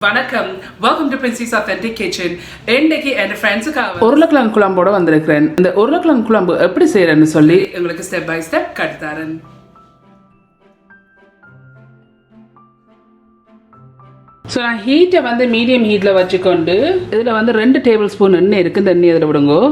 வணக்கம், welcome to Princy's Authentic Kitchen. இன்னைக்கு என் ஃப்ரெண்ட்ஸுக்காக உருளைக்கிழங்கு குழம்போட வந்திருக்கிறேன். இந்த உருளைக்கிழங்கு குழம்பு எப்படி செய்யறேன்னு சொல்லி உங்களுக்கு ஸ்டெப் பை ஸ்டெப் கற்றுத்தரேன். ஸோ நான் ஹீட்டை வந்து மீடியம் ஹீட்டில் வச்சுக்கொண்டு இதில் வந்து 2 டேபிள் ஸ்பூன் எண்ணெய் இருக்குது. இந்த எண்ணெய் இதில் விடுங்கோ.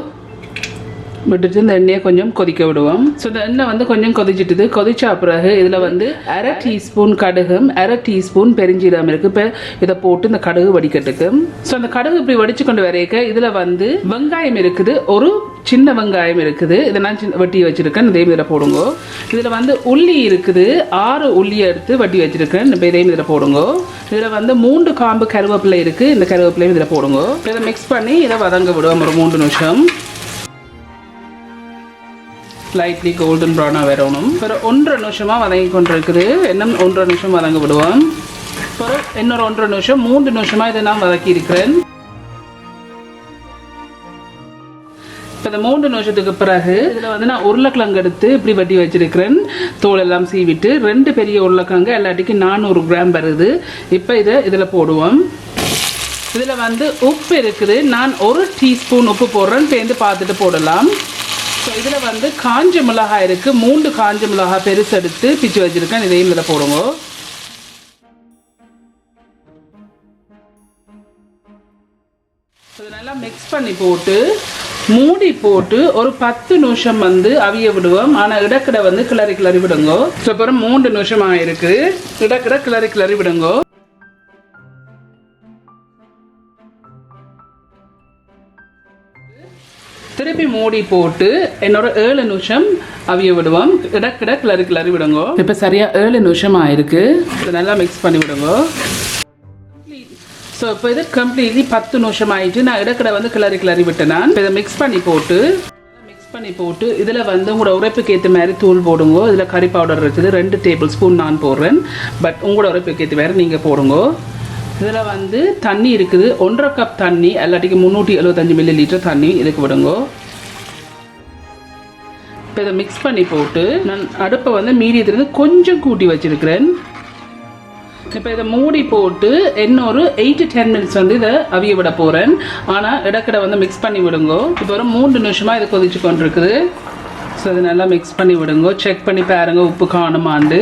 விட்டுட்டு இந்த எண்ணெயை கொஞ்சம் கொதிக்க விடுவோம். ஸோ இந்த எண்ணெய் வந்து கொஞ்சம் கொதிச்சிட்டுது. கொதிச்சா பிறகு இதில் வந்து 1/2 டீஸ்பூன் கடுகும் 1/2 டீஸ்பூன் பெருஞ்சீரகம் இருக்குது. இப்போ இதை போட்டு இந்த கடுகு வடிக்கட்டுக்கு. ஸோ அந்த கடுகு இப்படி வடிச்சு கொண்டு வரைக்க இதில் வந்து வெங்காயம் இருக்குது. ஒரு சின்ன வெங்காயம் இருக்குது. இதை நான் வெட்டி வச்சுருக்கேன். இதையும் இதில் போடுங்க. இதில் வந்து உள்ளி இருக்குது. 6 உள்ளியை எடுத்து வெட்டி வச்சுருக்கேன். இப்போ இதையும் இதில் போடுங்க. இதில் வந்து 3 காம்பு கருவேப்பிலை இருக்குது. இந்த கருவேப்பிலையும் இதில் போடுங்க. இதை மிக்ஸ் பண்ணி இதை வதங்க விடுவோம் ஒரு 3 நிமிஷம். லைட்லி கோல்டன் ப்ரௌனாக வரணும். ஒரு 1.5 நிமிஷமாக வதங்கி கொண்டு இருக்குது. இன்னும் 1.5 நிமிஷம் வதங்க விடுவோம். அப்புறம் இன்னொரு 1.5 நிமிஷம் 3 நிமிஷமாக இதை நான் வதக்கி இருக்கிறேன். இப்போ இந்த 3 நிமிஷத்துக்கு பிறகு இதில் வந்து நான் உருளைக்கிழங்கு எடுத்து இப்படி வட்டி வச்சிருக்கிறேன். தோல் எல்லாம் சீவிட்டு 2 பெரிய உருளைக்கிழங்கு எல்லாத்துக்கும் 400 கிராம் வருது. இப்போ இதை இதில் போடுவோம். இதில் வந்து உப்பு இருக்குது. நான் 1 டீஸ்பூன் உப்பு போடுறேன். சேர்ந்து பார்த்துட்டு போடலாம். ஸோ இதில் வந்து காஞ்ச மிளகாய் இருக்குது. 3 காஞ்ச மிளகாய் பெருசு எடுத்து பிச்சு வச்சுருக்கேன். இதையும் இதில் போடுங்க. இது நல்லா மிக்ஸ் பண்ணி போட்டு மூடி போட்டு ஒரு 10 நிமிஷம் வந்து அவிய விடுவோம். ஆனால் இடக்கிட வந்து கிளறி விடுங்க. ஸோ அப்புறம் 3 நிமிஷம் ஆகிருக்கு. இடக்கிட கிளறி விடுங்க. திருப்பி மூடி போட்டு என்னோட 7 நிமிஷம் அவிய விடுவோம். இடக்கிட கிளறி விடுங்க. இப்போ சரியாக 7 நிமிஷம் ஆயிருக்கு. இதை நல்லா மிக்ஸ் பண்ணி விடுங்க. ஸோ இப்போ இது கம்ப்ளீட்லி 10 நிமிஷம் ஆயிடுச்சு. நான் இடக்கிட வந்து கிளறி விட்டேன். நான் இதை மிக்ஸ் பண்ணி போட்டு இதில் வந்து உங்களோட உரைப்புக்கு ஏற்ற மாதிரி தூள் போடுங்க. இதில் கறி பவுடர் இருக்குது. 2 டேபிள் ஸ்பூன் நான் போடுறேன். பட் உங்களோட உரைப்புக்கு ஏற்ற மாதிரி நீங்கள் போடுங்க. இதில் வந்து தண்ணி இருக்குது. 1.5 கப் தண்ணி எல்லாத்துக்கும் 375 மில்லி லிட்டர் தண்ணி இதுக்கு விடுங்க. இப்போ இதை மிக்ஸ் பண்ணி போட்டு நான் அடுப்பை வந்து மீடியத்திலிருந்து கொஞ்சம் கூட்டி வச்சிருக்கிறேன். இப்போ இதை மூடி போட்டு இன்னொரு 8 to 10 மினிட்ஸ் வந்து இதை அவிய விட போகிறேன். ஆனால் இடக்கிட வந்து மிக்ஸ் பண்ணி விடுங்க. இப்போ ஒரு 3 நிமிஷமாக இதை கொதிச்சு கொண்டு இருக்குது. ஸோ இதை நல்லா மிக்ஸ் பண்ணி விடுங்க. செக் பண்ணி பாருங்க உப்பு காணுமாண்டு.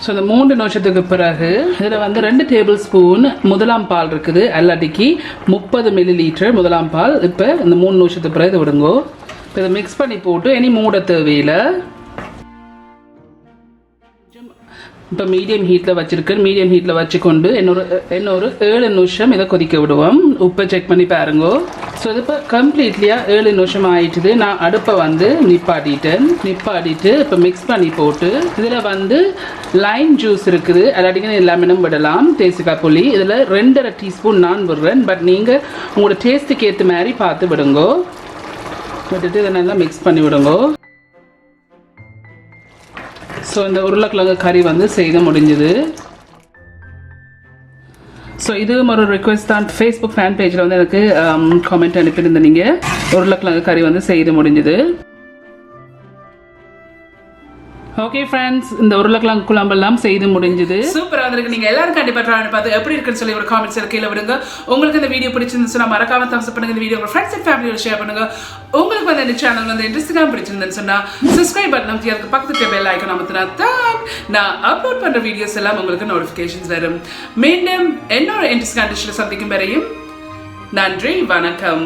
ஸோ இந்த 3 நிமிஷத்துக்கு பிறகு இதில் வந்து 2 டேபிள் ஸ்பூன் முதலாம் பால் இருக்குது. எல்லாட்டிக்கு 30 மில்லி லிட்டர் முதலாம் பால். இப்போ இந்த 3 நிமிஷத்துக்கு பிறகு இதை விடுங்க. இப்போ இதை மிக்ஸ் பண்ணி போட்டு இனி மூட தேவையில்லை. இப்போ மீடியம் ஹீட்டில் வச்சுருக்கேன். மீடியம் ஹீட்டில் வச்சுக்கொண்டு இன்னொரு 7 நிமிஷம் இதை கொதிக்க விடுவோம். உப்பை செக் பண்ணி பாருங்க. ஸோ இது இப்போ கம்ப்ளீட்லியாக 7 நிமிஷம் ஆயிடுது. நான் அடுப்பை வந்து நிப்பாட்டிட்டு இப்போ மிக்ஸ் பண்ணி போட்டு இதில் வந்து லைம் ஜூஸ் இருக்குது. எல்லாத்தையும் எல்லாமே விடலாம். தேசிக்காய் புளி இதில் 2.5 டீஸ்பூன் நான் விடுறேன். பட் நீங்கள் உங்களோட டேஸ்ட்டுக்கு ஏற்ற மாதிரி பார்த்து விடுங்க. விட்டுட்டு இதை நல்லா மிக்ஸ் பண்ணி விடுங்க. ஸோ இந்த உருளைக்கிழங்கு கறி வந்து செய்து முடிஞ்சுது. ஸோ இதுவும் ஒரு ரிக்வெஸ்ட் தான். ஃபேஸ்புக் ஃபேன் பேஜில் வந்து எனக்கு காமெண்ட் அனுப்பியிருந்த நீங்கள் உருளைக்கிழங்கு கறி வந்து செய்து முடிஞ்சுது. ஓகே ஃப்ரெண்ட்ஸ், இந்த உருளைக்கிழங்கு குழம்பெல்லாம் செய்து முடிஞ்சுது. சூப்பராக வந்திருக்கு. நீங்கள் எல்லாரும் கண்டிப்பாக ட்ரை பண்ணி பார்த்து எப்படி இருக்குன்னு சொல்லி ஒரு காமெண்ட்ஸ் கீழே விடுங்க. உங்களுக்கு இந்த வீடியோ பிடிச்சிருந்துச்சுன்னா மறக்காம தம்ஸ் அப் பண்ணுங்க. இந்த வீடியோ உங்கள் ஃப்ரெண்ட்ஸ் அண்ட் ஃபேமிலியோட ஷேர் பண்ணுங்க. உங்களுக்கு வந்து இந்த சேனல் வந்து இன்ட்ரெஸ்டிங்காக பிடிச்சிருந்தேன்னு சொன்னால் சப்ஸ்கிரைப் பட்டன் அமைத்து அதுக்கு பக்கத்துக்கு பெல் ஐக்கான் அமுத்தினா தான் நான் அப்லோட் பண்ணுற வீடியோஸ் எல்லாம் உங்களுக்கு நோட்டிஃபிகேஷன்ஸ் வரும். மீண்டும் இன்னொரு இன்ட்ரெஸ்டிங் கண்டிஷனில் சந்திக்கும் வரையும் நன்றி, வணக்கம்.